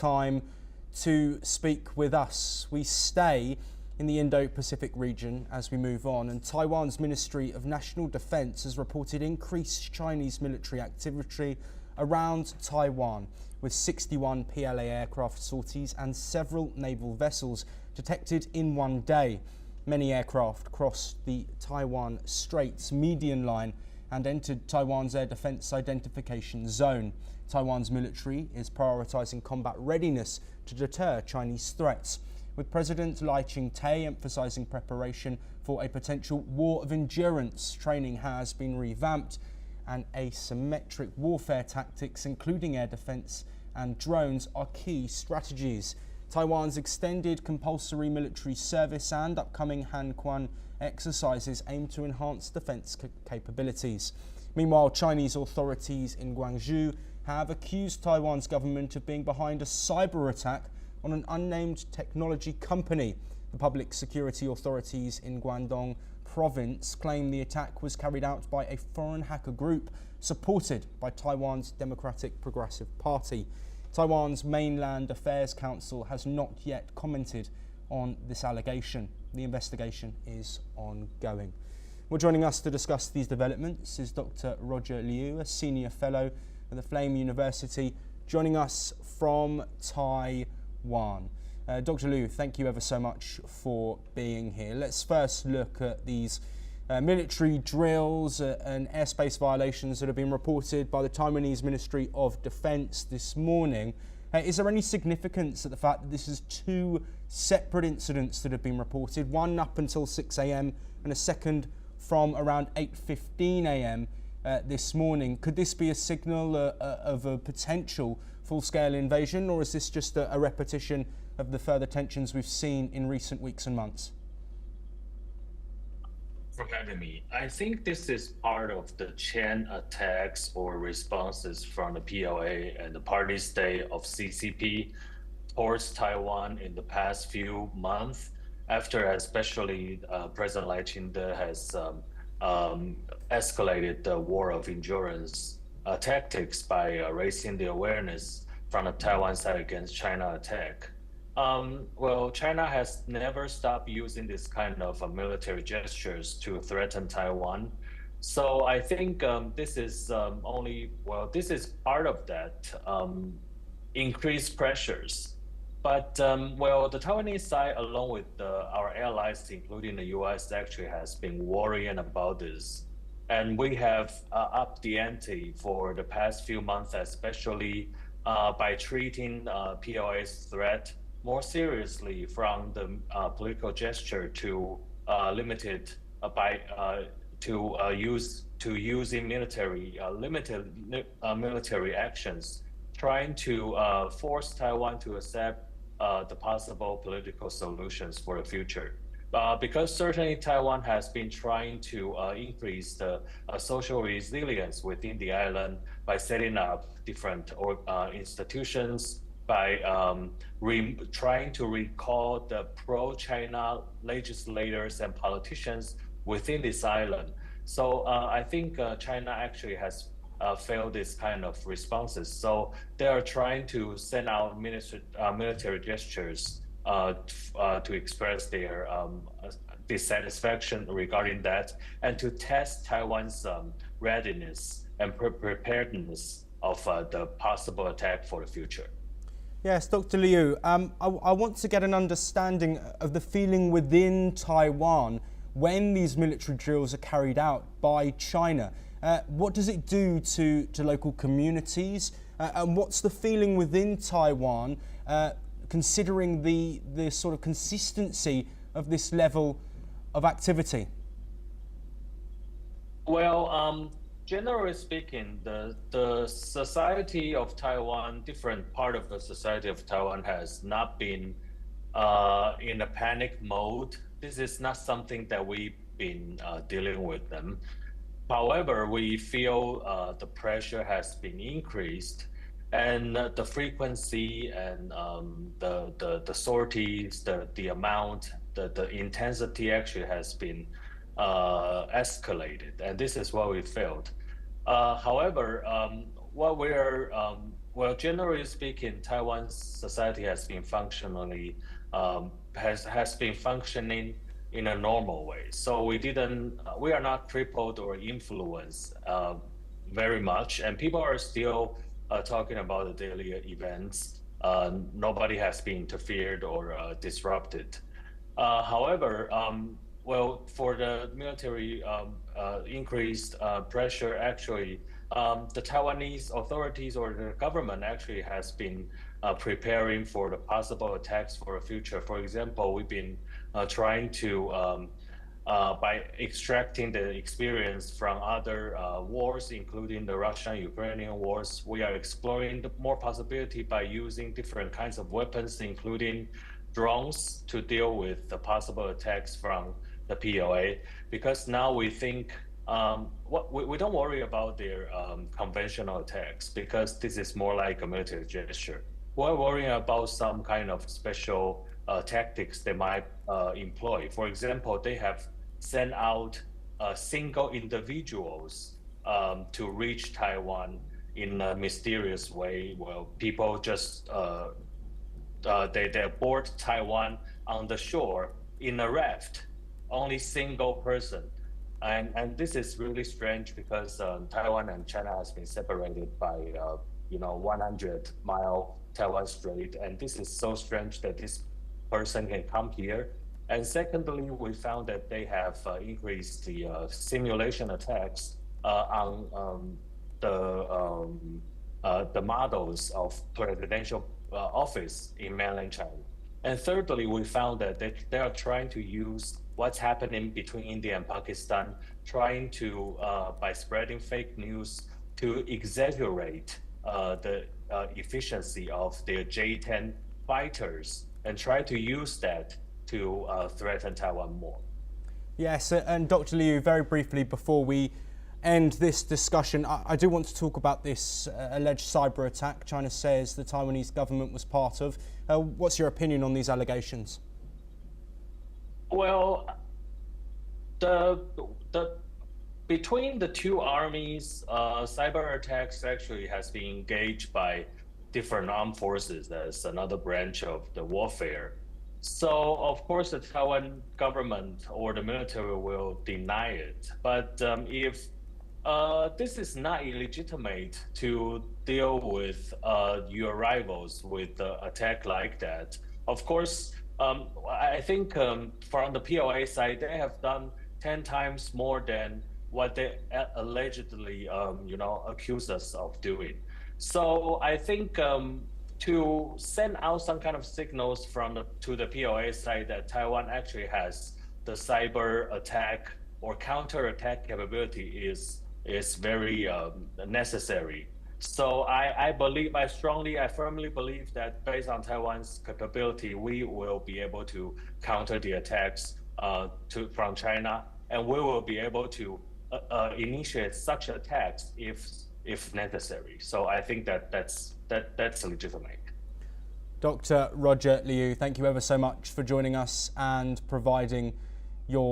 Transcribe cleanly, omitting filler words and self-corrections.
time to speak with us. We stay in the Indo-Pacific region as we move on, and Taiwan's Ministry of National Defense has reported increased Chinese military activity around Taiwan, with 61 PLA aircraft sorties and several naval vessels detected in one day. Many aircraft crossed the Taiwan Strait's median line and entered Taiwan's air defense identification zone. Taiwan's military is prioritising combat readiness to deter Chinese threats, with President Lai Ching-te emphasising preparation for a potential war of endurance. Training has been revamped, and asymmetric warfare tactics, including air defence and drones, are key strategies. Taiwan's extended compulsory military service and upcoming Han-Quan exercises aim to enhance defence capabilities. Meanwhile, Chinese authorities in Guangzhou have accused Taiwan's government of being behind a cyber attack on an unnamed technology company. The public security authorities in Guangdong province claim the attack was carried out by a foreign hacker group supported by Taiwan's Democratic Progressive Party. Taiwan's Mainland Affairs Council has not yet commented on this allegation. The investigation is ongoing. Well, joining us to discuss these developments is Dr. Roger Liu, a senior fellow at the Flame University, joining us from Taiwan. Dr. Liu, thank you ever so much for being here. Let's first look at these military drills and airspace violations that have been reported by the Taiwanese Ministry of Defense this morning. Is there any significance at the fact that this is two separate incidents that have been reported, one up until 6 a.m. and a second from around 8:15 a.m. This morning? Could this be a signal of a potential full-scale invasion, or is this just a repetition of the further tensions we've seen in recent weeks and months? For having me. I think this is part of the chain attacks or responses from the PLA and the party state of CCP towards Taiwan in the past few months, after especially President Lai Ching-te has escalated the war of endurance tactics by raising the awareness from the Taiwan side against China attack. Well, China has never stopped using this kind of military gestures to threaten Taiwan. So I think this is this is part of that increased pressures. But the Taiwanese side, along with our allies, including the US, actually has been worrying about this. And we have upped the ante for the past few months, especially by treating PLA's threat more seriously from the political gesture to limited using limited military actions, trying to force Taiwan to accept the possible political solutions for the future. Because certainly Taiwan has been trying to increase the social resilience within the island by setting up different institutions, by trying to recall the pro-China legislators and politicians within this island. So I think China actually has failed this kind of responses. So they are trying to send out military gestures to express their dissatisfaction regarding that, and to test Taiwan's readiness and preparedness of the possible attack for the future. Yes, Dr. Liu, I want to get an understanding of the feeling within Taiwan when these military drills are carried out by China. What does it do to local communities? And what's the feeling within Taiwan, considering the sort of consistency of this level of activity? Well, generally speaking, the society of Taiwan, different part of the society of Taiwan has not been in a panic mode. This is not something that we've been dealing with them. However, we feel the pressure has been increased, and the frequency and the sorties, the amount, the intensity actually has been escalated, and this is what we felt. However, what we're well, generally speaking, Taiwan's society has been has been functioning in a normal way. So we are not crippled or influenced very much, and people are still talking about the daily events. Nobody has been interfered or disrupted. However, well, for the military increased pressure, actually, the Taiwanese authorities or the government actually has been preparing for the possible attacks for the future. For example, we've been trying to by extracting the experience from other wars, including the Russian-Ukrainian wars, we are exploring more possibility by using different kinds of weapons, including drones, to deal with the possible attacks from the PLA. Because now we think we don't worry about their conventional attacks, because this is more like a military gesture. We're worrying about some kind of special tactics they might employ. For example, they have sent out single individuals to reach Taiwan in a mysterious way. Well, people just they board Taiwan on the shore in a raft, only single person. And this is really strange because Taiwan and China has been separated by 100-mile Taiwan Strait, and this is so strange that this person can come here. And secondly, we found that they have increased the simulation attacks on the models of presidential office in mainland China. And thirdly, we found that they are trying to use what's happening between India and Pakistan, trying to, by spreading fake news, to exaggerate the efficiency of their J-10 fighters and try to use that to threaten Taiwan more. Yes, and Dr. Liu, very briefly before we end this discussion, I do want to talk about this alleged cyber attack China says the Taiwanese government was part of. What's your opinion on these allegations? Well, between the two armies, cyber attacks actually has been engaged by different armed forces as another branch of the warfare. So, of course, the Taiwan government or the military will deny it. But if this is not illegitimate to deal with your rivals with an attack like that, of course, I think from the PLA side, they have done 10 times more than what they allegedly, accuse us of doing. So I think to send out some kind of signals to the PLA side that Taiwan actually has the cyber attack or counter attack capability is very necessary. So I firmly believe that based on Taiwan's capability, we will be able to counter the attacks from China, and we will be able to initiate such attacks if necessary. So I think that's legitimate. Dr. Roger Liu, thank you ever so much for joining us and providing your